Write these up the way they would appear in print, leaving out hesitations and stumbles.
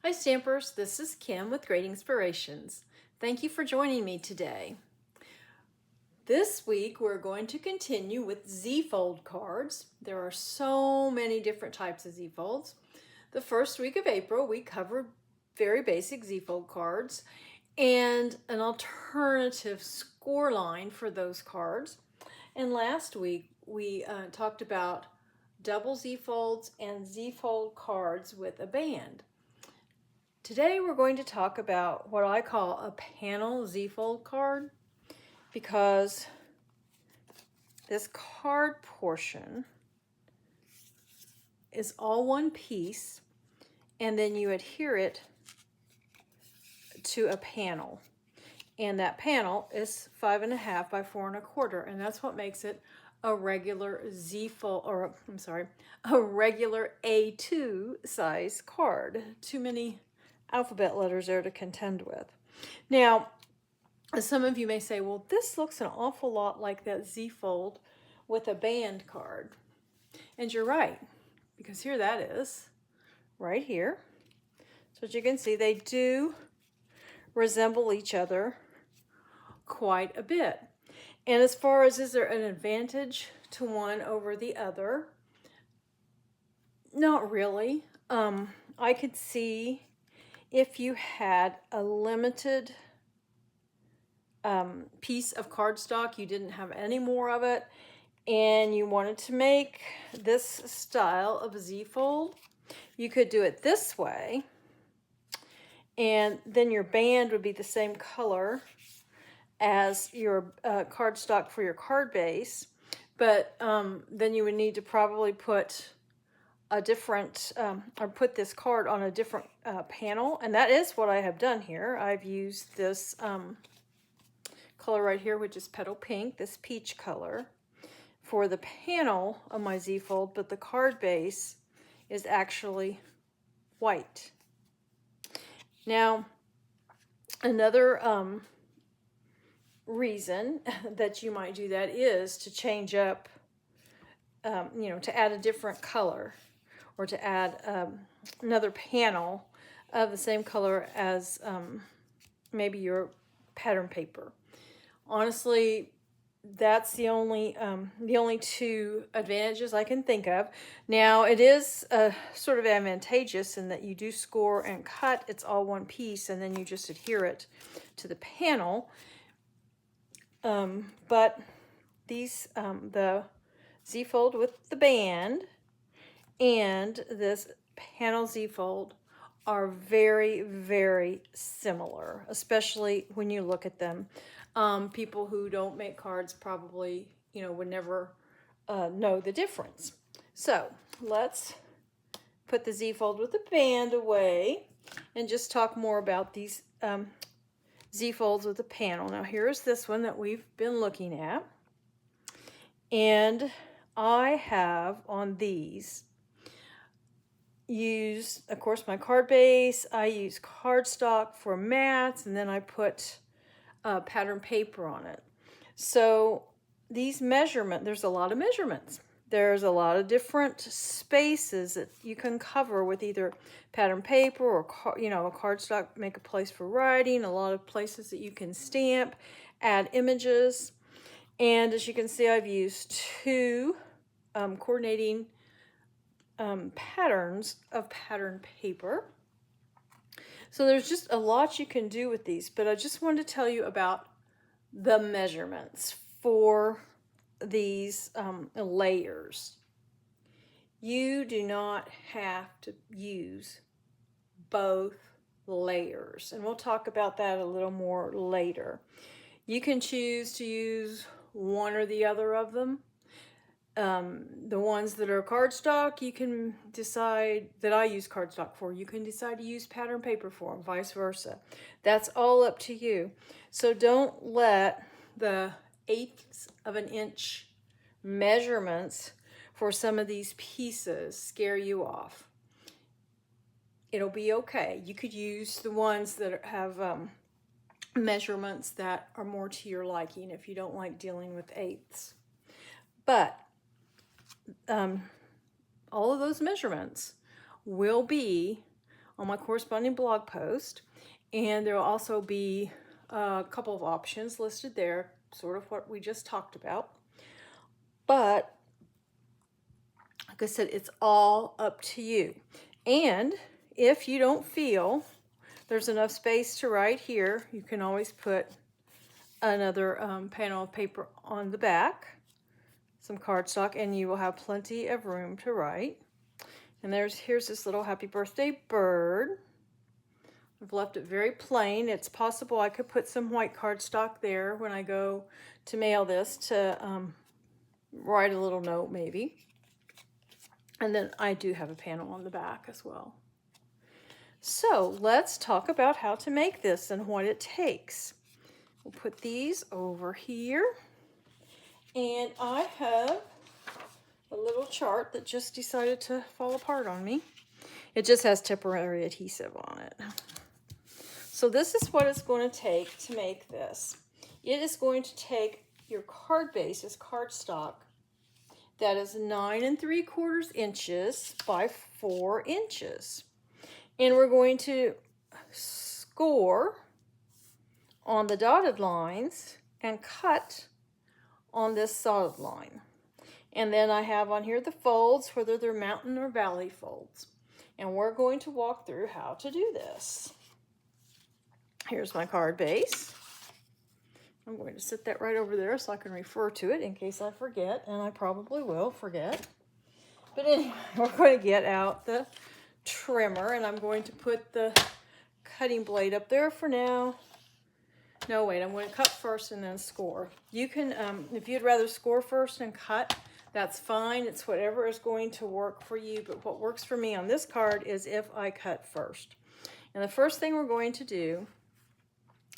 Hi Stampers, this is Kim with Great Inspirations. Thank you for joining me today. This week we're going to continue with Z-fold cards. There are so many different types of Z-folds. The first week of April we covered very basic Z-fold cards and an alternative score line for those cards. And last week we talked about double Z-folds and Z-fold cards with a band. Today we're going to talk about what I call a panel Z-fold card, because this card portion is all one piece and then you adhere it to a panel. And that panel is 5.5 by 4.25, and that's what makes it a regular Z-fold, or I'm sorry, a regular A2 size card. Too many alphabet letters there to contend with. Now, some of you may say, well, this looks an awful lot like that Z-fold with a band card. And you're right, because here that is, right here. So as you can see, they do resemble each other quite a bit. And as far as is there an advantage to one over the other? Not really. I could see if you had a limited piece of cardstock, you didn't have any more of it, and you wanted to make this style of Z-fold, you could do it this way, and then your band would be the same color as your cardstock for your card base, but then you would need to probably put a different, or put this card on a different panel, and that is what I have done here. I've used this color right here, which is petal pink, this peach color, for the panel of my Z-fold, but the card base is actually white. Now, another reason that you might do that is to change up, to add a different color, or to add another panel of the same color as maybe your pattern paper. Honestly, that's the only two advantages I can think of. Now, it is sort of advantageous in that you do score and cut. It's all one piece, and then you just adhere it to the panel. But these, the Z-fold with the band and this panel Z-fold are very, very similar, especially when you look at them. People who don't make cards probably, would never know the difference. So let's put the Z-fold with the band away and just talk more about these Z-folds with the panel. Now here's this one that we've been looking at. And I have on these used, of course, my card base. I use cardstock for mats, and then I put pattern paper on it. So these measurements, there's a lot of measurements. There's a lot of different spaces that you can cover with either pattern paper or, a cardstock, make a place for writing, a lot of places that you can stamp, add images. And as you can see, I've used two coordinating patterns of pattern paper. So there's just a lot you can do with these, but I just wanted to tell you about the measurements for these layers. You do not have to use both layers, and we'll talk about that a little more later. You can choose to use one or the other of them. The ones that are cardstock, you can decide that I use cardstock for. You can decide to use pattern paper for them, vice versa. That's all up to you. So don't let the 1/8 of an inch measurements for some of these pieces scare you off. It'll be okay. You could use the ones that have measurements that are more to your liking if you don't like dealing with 1/8. But all of those measurements will be on my corresponding blog post. And there will also be a couple of options listed there, sort of what we just talked about. But like I said, it's all up to you. And if you don't feel there's enough space to write here, you can always put another panel of paper on the back, some cardstock, and you will have plenty of room to write. And here's this little happy birthday bird. I've left it very plain. It's possible I could put some white cardstock there when I go to mail this to write a little note maybe. And then I do have a panel on the back as well. So let's talk about how to make this and what it takes. We'll put these over here. And I have a little chart that just decided to fall apart on me. It just has temporary adhesive on it. So this is what it's going to take to make this. It is going to take your card base, this cardstock, that is 9 3/4 inches by 4 inches. And we're going to score on the dotted lines and cut on this solid line. And then I have on here the folds, whether they're mountain or valley folds. And we're going to walk through how to do this. Here's my card base. I'm going to set that right over there so I can refer to it in case I forget, and I probably will forget. But anyway, we're going to get out the trimmer, and I'm going to put the cutting blade up there for now. No, wait, I'm going to cut first and then score. You can, if you'd rather score first and cut, that's fine. It's whatever is going to work for you, but what works for me on this card is if I cut first. And the first thing we're going to do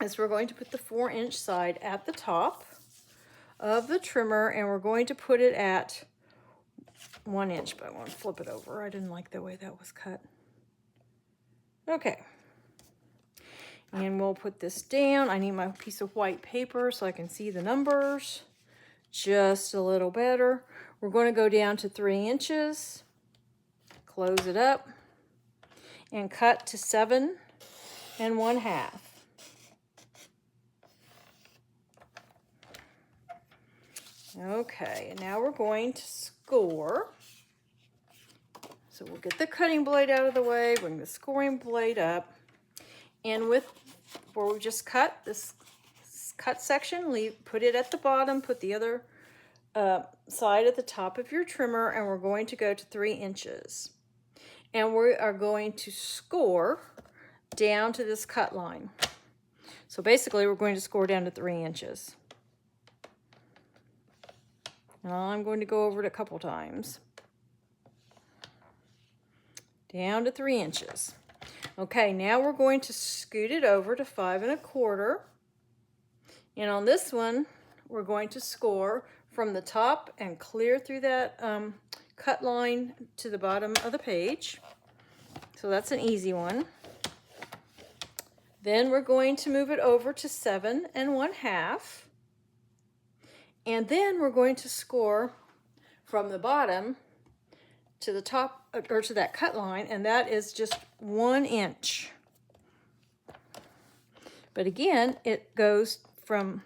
is we're going to put the 4-inch side at the top of the trimmer, and we're going to put it at 1 inch, but I want to flip it over. I didn't like the way that was cut. Okay. And we'll put this down. I need my piece of white paper so I can see the numbers just a little better. We're going to go down to 3 inches, close it up, and cut to 7 1/2. Okay, and now we're going to score. So we'll get the cutting blade out of the way, bring the scoring blade up, and with where we just cut, this cut section, put it at the bottom, put the other side at the top of your trimmer, and we're going to go to 3 inches. And we are going to score down to this cut line. So basically, we're going to score down to 3 inches. And I'm going to go over it a couple times. Down to 3 inches. Okay, now we're going to scoot it over to 5 1/4. And on this one, we're going to score from the top and clear through that cut line to the bottom of the page. So that's an easy one. Then we're going to move it over to 7 1/2. And then we're going to score from the bottom to the top, or to that cut line, and that is just 1 inch. But again, it goes from,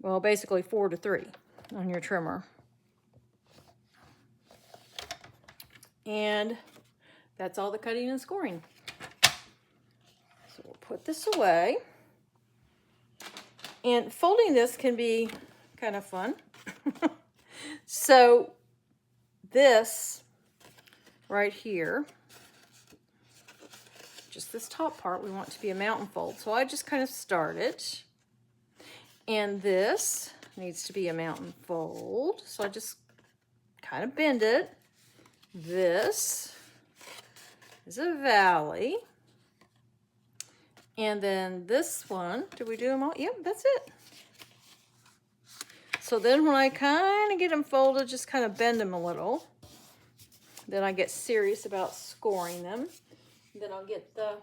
well, basically 4 to 3 on your trimmer. And that's all the cutting and scoring. So we'll put this away. And folding this can be kind of fun. So this right here, just this top part, we want to be a mountain fold. So I just kind of start it. And this needs to be a mountain fold. So I just kind of bend it. This is a valley. And then this one, did we do them all? Yep, that's it. So then when I kind of get them folded, just kind of bend them a little. Then I get serious about scoring them. Then I'll get the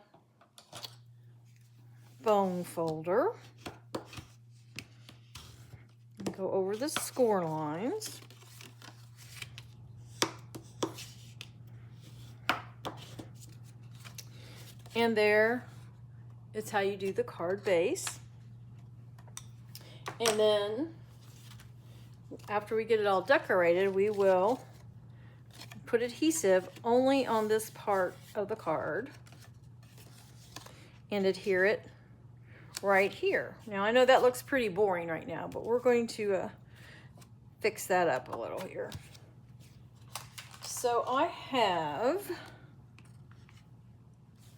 bone folder. And go over the score lines. And there is how you do the card base. And then after we get it all decorated, we will put adhesive only on this part of the card and adhere it right here. Now I know that looks pretty boring right now, but we're going to fix that up a little here. So I have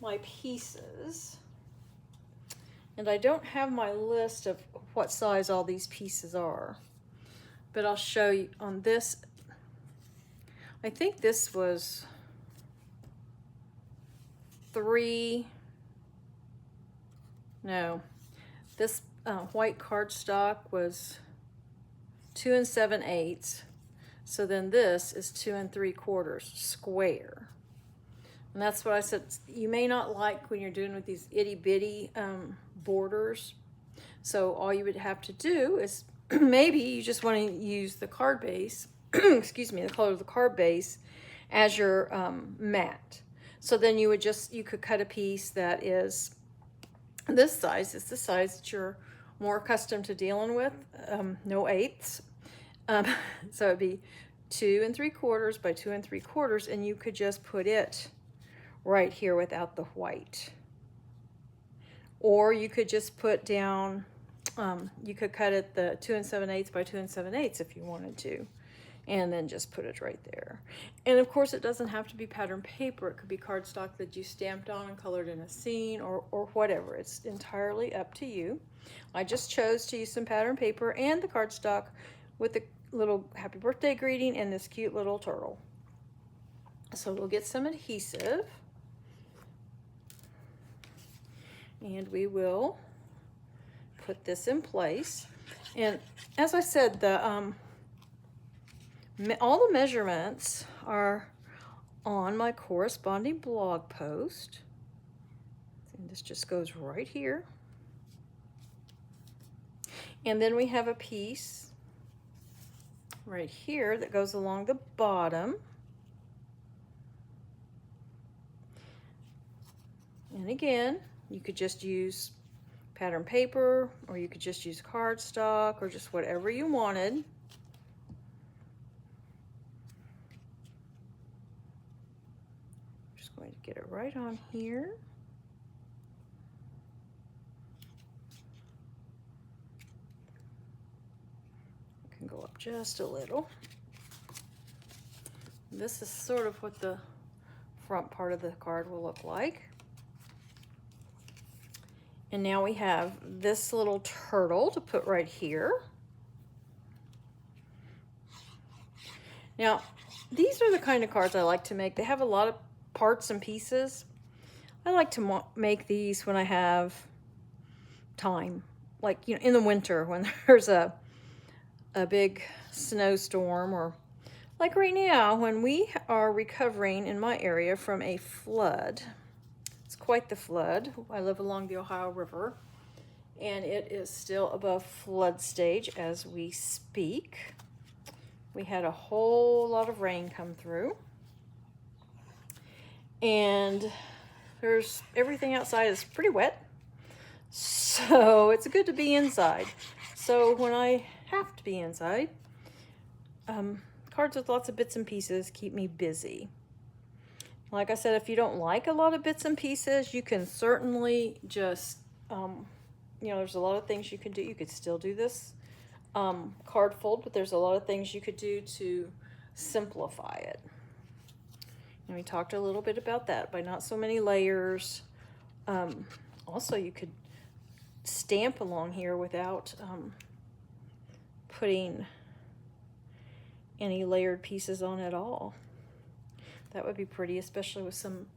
my pieces, and I don't have my list of what size all these pieces are, but I'll show you on this. I think this was 3, no, this white cardstock was 2 7/8. So then this is 2 3/4 square. And that's what I said, you may not like when you're doing with these itty bitty borders. So all you would have to do is maybe you just want to use the card base, excuse me, the color of the card base as your mat. So then you could cut a piece that is this size. It's the size that you're more accustomed to dealing with, no eighths. So it'd be 2 3/4 by 2 3/4, and you could just put it right here without the white. Or you could just put down, you could cut it the 2 7/8 by 2 7/8 if you wanted to, and then just put it right there. And of course it doesn't have to be pattern paper. It could be cardstock that you stamped on and colored in a scene, or whatever. It's entirely up to you. I just chose to use some pattern paper and the cardstock with the little happy birthday greeting and this cute little turtle. So we'll get some adhesive, and we will put this in place. And as I said, all the measurements are on my corresponding blog post. And this just goes right here. And then we have a piece right here that goes along the bottom. And again, you could just use pattern paper, or you could just use cardstock, or just whatever you wanted. Just going to get it right on here. I can go up just a little. This is sort of what the front part of the card will look like. And now we have this little turtle to put right here. Now, these are the kind of cards I like to make. They have a lot of parts and pieces. I like to make these when I have time. Like, you know, in the winter when there's a big snowstorm, or like right now when we are recovering in my area from a flood. It's quite the flood. I live along the Ohio River, and it is still above flood stage as we speak. We had a whole lot of rain come through, and everything outside is pretty wet, so it's good to be inside. So when I have to be inside, cards with lots of bits and pieces keep me busy. Like I said, if you don't like a lot of bits and pieces, you can certainly just, you know, there's a lot of things you can do. You could still do this card fold, but there's a lot of things you could do to simplify it. And we talked a little bit about that, by not so many layers. Also, you could stamp along here without putting any layered pieces on at all. That would be pretty, especially with some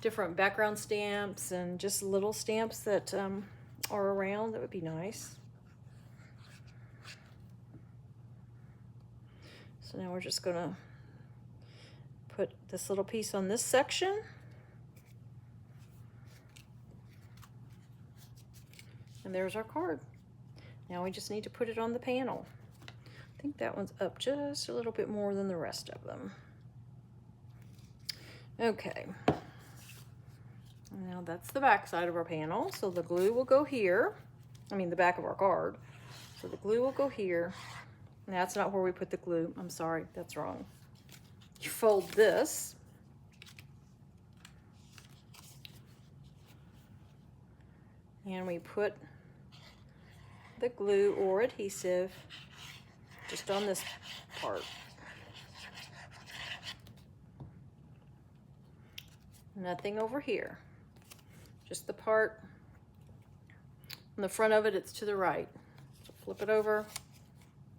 different background stamps and just little stamps that are around. That would be nice. So now we're just going to put this little piece on this section. And there's our card. Now we just need to put it on the panel. I think that one's up just a little bit more than the rest of them. Okay, Now that's the back side of our panel. So the glue will go here. I mean the back of our card. So the glue will go here. And that's not where we put the glue. I'm sorry, that's wrong. You fold this. And we put the glue or adhesive just on this part. Nothing over here. Just the part on the front of it, it's to the right. So flip it over,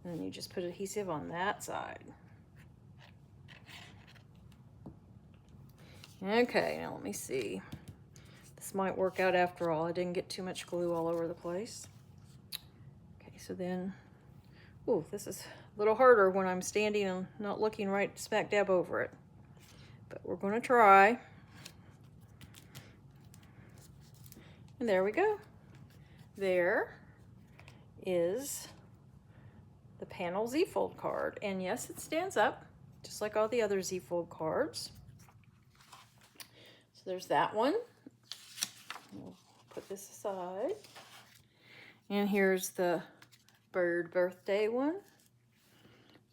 and then you just put adhesive on that side. Okay, now let me see. This might work out after all. I didn't get too much glue all over the place. Okay, so then, oh, this is a little harder when I'm standing and not looking right smack dab over it. But we're going to try. And there we go. There is the panel Z-fold card. And yes, it stands up, just like all the other Z-fold cards. So there's that one. We'll put this aside. And here's the bird birthday one,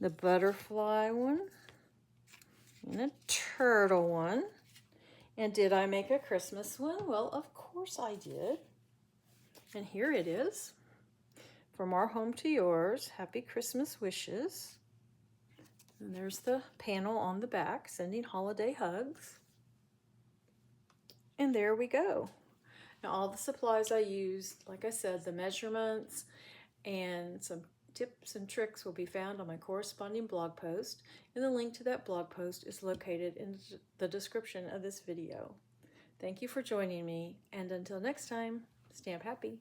the butterfly one, and a turtle one. And did I make a Christmas one? Well, of course I did. And here it is. From our home to yours, happy Christmas wishes. And there's the panel on the back, sending holiday hugs. And there we go. Now all the supplies I used, like I said, the measurements and some tips and tricks will be found on my corresponding blog post, and the link to that blog post is located in the description of this video. Thank you for joining me, and until next time, stamp happy.